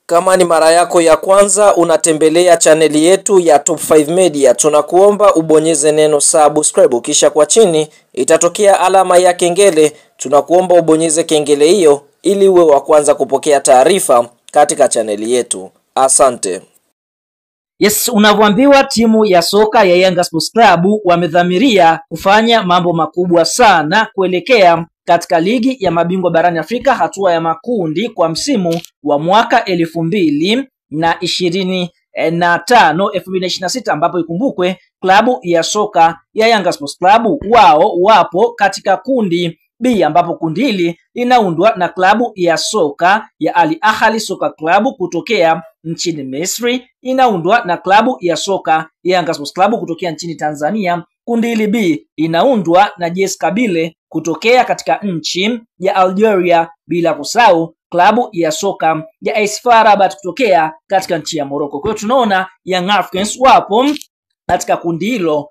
Kama ni mara yako ya kwanza unatembelea chaneli yetu ya Top 5 Media, tunakuomba ubonyeze neno subscribe, kisha kwa chini itatokea alama ya kengele. Tunakuomba ubonyeze kengele hiyo ili uwe wa kwanza kupokea taarifa katika chaneli yetu. Asante. Yes, unavyoambiwa timu ya soka ya Yanga Sports Club wamedhamiria kufanya mambo makubwa sana kuelekea katika ligi ya mabingwa barani Afrika hatua ya makundi kwa msimu wa mwaka 2025-2026, ambapo ikumbukwe klabu ya soka ya Yanga Sports Club wao wapo katika kundi B, ambapo kundi hili linaundwa na klabu ya soka ya Al Ahly Soccer Club kutokea nchini Misri, inaundwa na klabu ya soka ya Yanga Sports Club kutokea nchini Tanzania. Kundi hili B inaundwa na JS Kabylie kutokea katika nchi ya Algeria, bila kusahau klabu ya soka ya AS FAR Rabat kutokea katika nchi ya Morocco. Kwa hiyo tunaona Young Africans wapo katika kundi hilo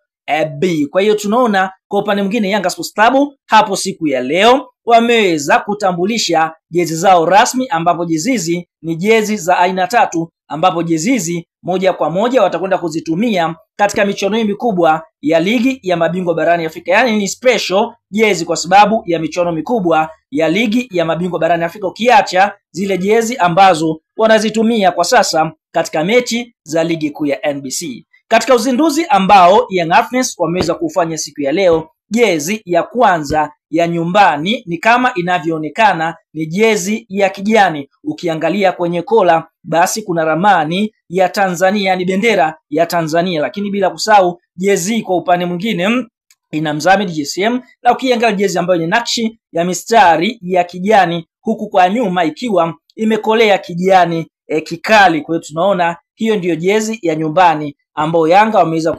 B. Kwa hiyo tunaona kwa upande mwingine Yanga Sports Club hapo siku ya leo wameweza kutambulisha jezi zao rasmi, ambapo jezi hizi ni jezi za aina tatu, ambapo jezi hizi moja kwa moja watakwenda kuzitumia katika michuano mikubwa ya ligi ya mabingwa barani Afrika. Yaani ni special jezi kwa sababu ya michuano mikubwa ya ligi ya mabingwa barani Afrika, ukiacha zile jezi ambazo wanazitumia kwa sasa katika mechi za ligi kuu ya NBC. Katika uzinduzi ambao Young Africans wameweza kufanya siku ya leo, jezi ya kwanza ya nyumbani ni kama inavyoonekana ni jezi ya kijani. Ukiangalia kwenye kola basi kuna ramani ya Tanzania, ni bendera ya Tanzania, lakini bila kusahau jezi kwa upande mwingine ina mzamini GSM, na ukiangalia jezi ambayo ni nakshi ya mistari ya kijani, huku kwa nyuma ikiwa imekolea kijani kikali. Kwa hiyo tunaona hiyo ndiyo jezi ya nyumbani ambao Yanga wameweza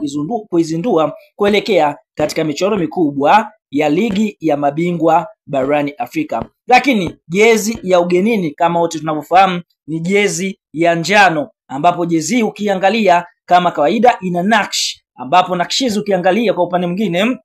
kuizindua kuelekea katika michuano mikubwa ya ligi ya mabingwa barani Afrika. Lakini jezi ya ugenini kama wote tunavyofahamu ni jezi ya njano, ambapo jezi ukiangalia kama kawaida ina nakshi, ambapo nakshi ukiangalia kwa upande mwingine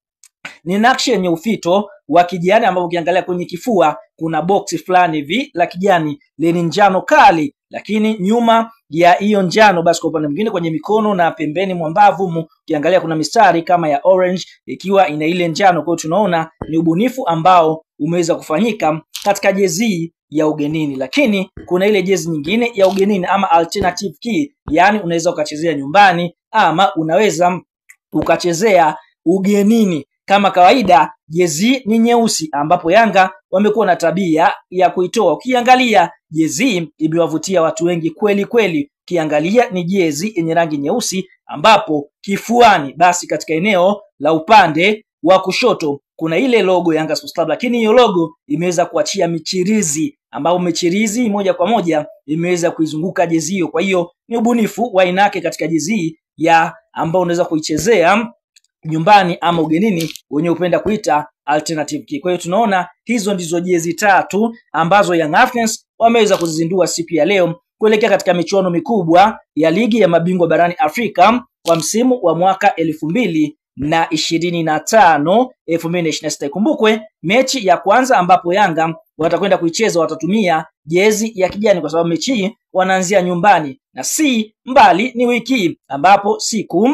ni nakshi yenye ufito wa kijani, ambapo ukiangalia kwenye kifua kuna boksi fulani hivi la kijani lenye njano kali, lakini nyuma ya hiyo njano basi kwa upande mwingine kwenye mikono na pembeni mwa mbavu ukiangalia kuna mistari kama ya orange ikiwa ina ile njano. Kwa hiyo tunaona ni ubunifu ambao umeweza kufanyika katika jezi ya ugenini. Lakini kuna ile jezi nyingine ya ugenini ama alternative key, yani unaweza ukachezea nyumbani ama unaweza ukachezea ugenini. Kama kawaida jezi ni nyeusi, ambapo Yanga wamekuwa na tabia ya kuitoa. Ukiangalia jezi imewavutia watu wengi kweli kweli. Ukiangalia ni jezi yenye rangi nyeusi, ambapo kifuani basi katika eneo la upande wa kushoto kuna ile logo Yanga Sports Club, lakini hiyo logo imeweza kuachia michirizi, ambapo michirizi moja kwa moja imeweza kuizunguka jezi hiyo. Kwa hiyo ni ubunifu wa aina yake katika jezi ya ambao unaweza kuichezea nyumbani ama ugenini, wenye upenda kuita alternative key. Kwa hiyo tunaona hizo ndizo jezi tatu ambazo Young Africans wameweza kuzizindua siku ya leo kuelekea katika michuano mikubwa ya ligi ya mabingwa barani Afrika kwa msimu wa mwaka 2025-2026. Kumbukwe mechi ya kwanza ambapo Yanga watakwenda kuicheza watatumia jezi ya kijani, kwa sababu mechi hii wanaanzia nyumbani na si mbali, ni wiki ambapo siku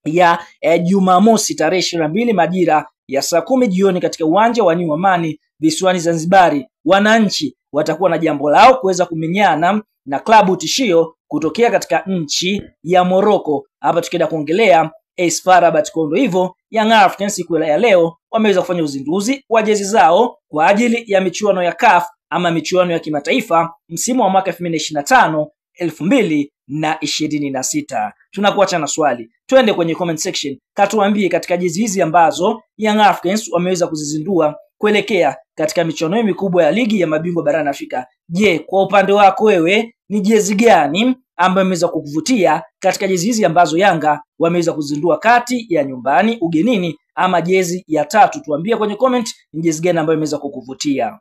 ya Jumamosi tarehe 22 majira ya saa 10 jioni katika uwanja wa New Amani visiwani Zanzibari, wananchi watakuwa na jambo lao kuweza kumenyana na klabu tishio kutokea katika nchi ya Morocco. Hapa tukienda kuongelea AS FAR Rabat. Kwa hivyo Young Africans siku ya leo wameweza kufanya uzinduzi wa jezi zao kwa ajili ya michuano ya CAF ama michuano ya kimataifa msimu wa mwaka 2025-2026. Tunakuacha na swali, twende kwenye comment section, katuambie katika jezi hizi ambazo Young Africans wameweza kuzizindua kuelekea katika michuano mikubwa ya ligi ya mabingwa barani Afrika. Je, kwa upande wako wewe ni jezi gani ambayo imeweza kukuvutia katika jezi hizi ambazo Yanga wameweza kuzindua, kati ya nyumbani, ugenini ama jezi ya tatu? Tuambie kwenye comment ni jezi gani ambayo imeweza kukuvutia.